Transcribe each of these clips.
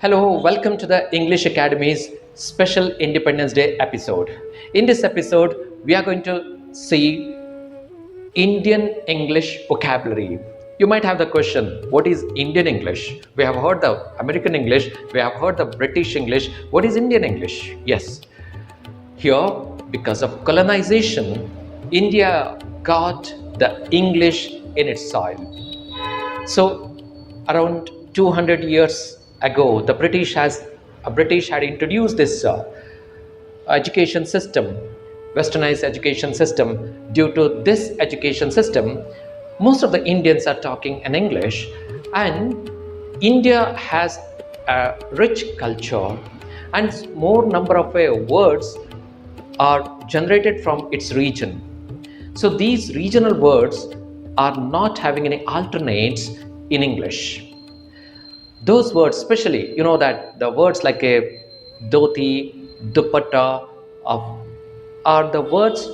Hello, welcome to the English Academy's special Independence Day episode. In this episode, we are going to see Indian English vocabulary. You might have the question, what is Indian English? We have heard the American English, we have heard the British English. What is Indian English? Yes, here, because of colonization, India got the English in its soil. So, around 200 years ago, the British had introduced this education system, westernized education system. Due to this education system, most of the Indians are talking in English, and India has a rich culture, and more number of words are generated from its region. So these regional words are not having any alternates in English. Those words, especially, you know that the words like a dhoti, dupatta, are the words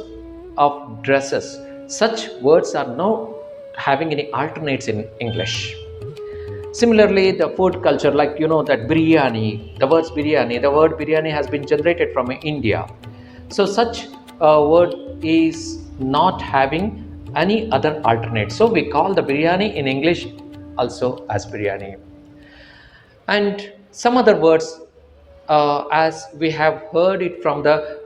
of dresses. Such words are not having any alternates in English. Similarly, the food culture, like that biryani, the word biryani has been generated from India. So such a word is not having any other alternate. So we call the biryani in English also as biryani. And some other words, as we have heard it from the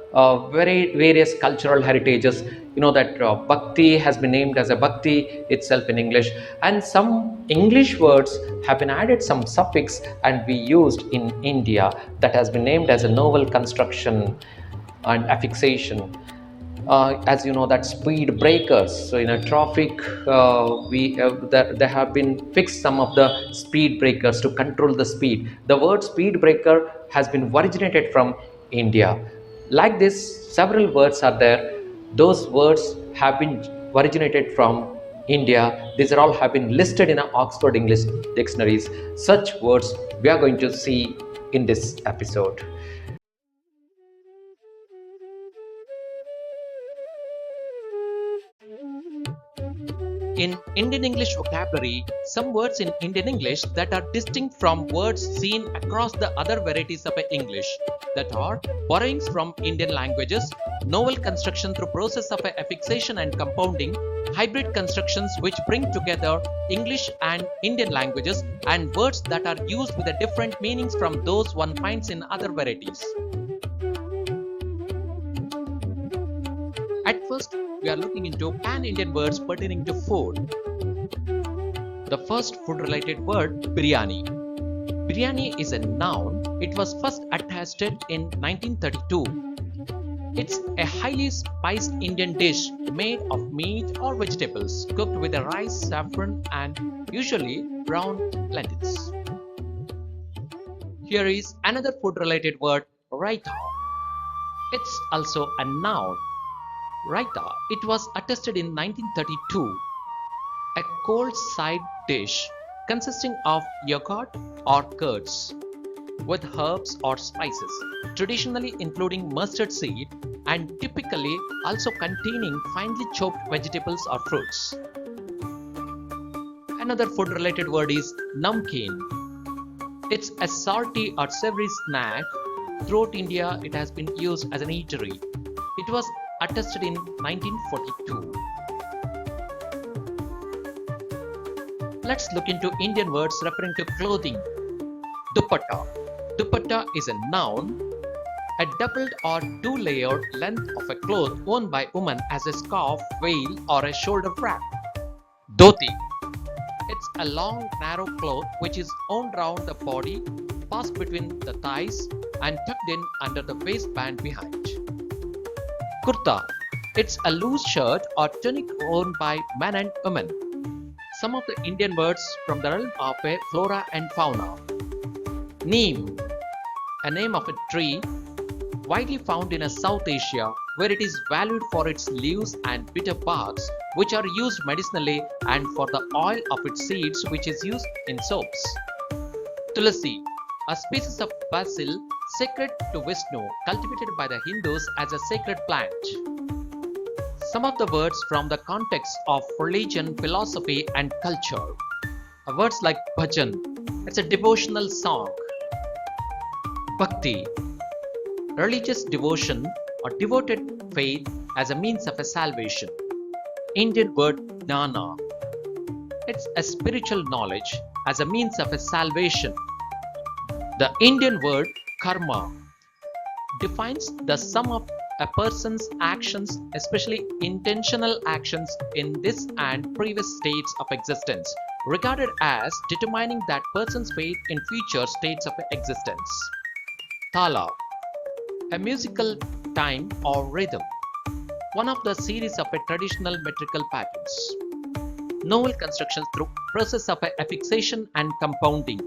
very various cultural heritages, that bhakti has been named as a bhakti itself in English, and some English words have been added some suffix and be used in India that has been named as a novel construction and affixation. As you know, that speed breakers. So in a traffic, there have been fixed some of the speed breakers to control the speed. The word speed breaker has been originated from India. Like this, several words are there. Those words have been originated from India. These are all have been listed in Oxford English dictionaries. Such words we are going to see in this episode. In Indian English vocabulary, some words in Indian English that are distinct from words seen across the other varieties of English, that are borrowings from Indian languages, novel construction through process of affixation and compounding, hybrid constructions which bring together English and Indian languages, and words that are used with different meanings from those one finds in other varieties. At first, we are looking into pan-Indian words pertaining to food. The first food-related word, biryani. Biryani is a noun. It was first attested in 1932. It's a highly spiced Indian dish made of meat or vegetables cooked with rice, saffron, and usually brown lentils. Here is another food-related word, raita. It's also a noun. Raita, it was attested in 1932, a cold side dish consisting of yogurt or curds with herbs or spices, traditionally including mustard seed and typically also containing finely chopped vegetables or fruits. Another food related word is namkeen. It's a salty or savory snack. Throughout India, it has been used as an eatery. It was attested in 1942. Let's look into Indian words referring to clothing. Dupatta. Dupatta is a noun, a doubled or two-layered length of a cloth worn by women as a scarf, veil, or a shoulder wrap. Dhoti. It's a long, narrow cloth which is wound round the body, passed between the thighs, and tucked in under the waistband behind. Kurta. It's a loose shirt or tunic worn by men and women. Some of the Indian words from the realm of flora and fauna. Neem, a name of a tree widely found in South Asia, where it is valued for its leaves and bitter barks, which are used medicinally, and for the oil of its seeds, which is used in soaps. Tulasi, a species of basil sacred to Vishnu, cultivated by the Hindus as a sacred plant. Some of the words from the context of religion, philosophy, and culture. Words like bhajan, it's a devotional song. Bhakti, religious devotion or devoted faith as a means of a salvation. Indian word Jnana, it's a spiritual knowledge as a means of a salvation. The Indian word karma defines the sum of a person's actions, especially intentional actions in this and previous states of existence, regarded as determining that person's fate in future states of existence. Thala, a musical time or rhythm, one of the series of a traditional metrical patterns. Novel constructions through process of a fixation and compounding.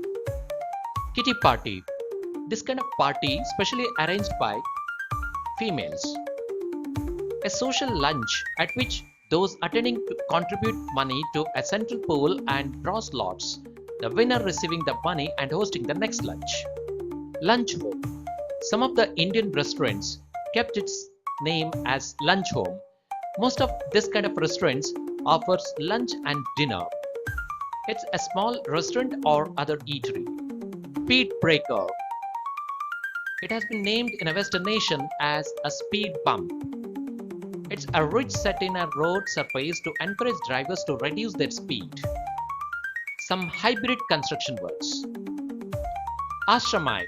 Kitty party, this kind of party specially arranged by females. A social lunch at which those attending to contribute money to a central pool and draw slots, the winner receiving the money and hosting the next lunch. Lunch home. Some of the Indian restaurants kept its name as lunch home. Most of this kind of restaurants offers lunch and dinner. It's a small restaurant or other eatery. Speed breaker. It has been named in a Western nation as a speed bump. It's a ridge set in a road surface to encourage drivers to reduce their speed. Some hybrid construction words. Ashramite.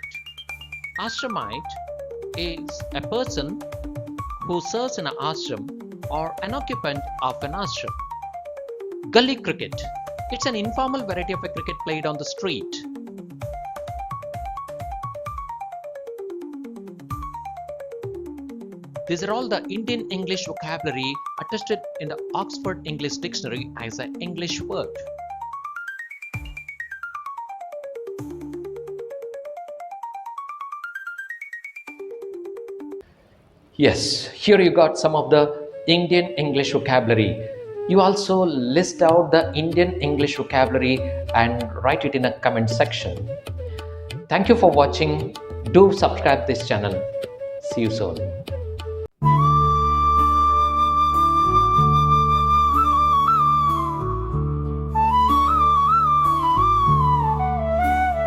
Ashramite is a person who serves in an ashram or an occupant of an ashram. Gully cricket. It's an informal variety of a cricket played on the street. These are all the Indian English vocabulary attested in the Oxford English Dictionary as an English word. Yes, here you got some of the Indian English vocabulary. You also list out the Indian English vocabulary and write it in a comment section. Thank you for watching. Do subscribe this channel. See you soon.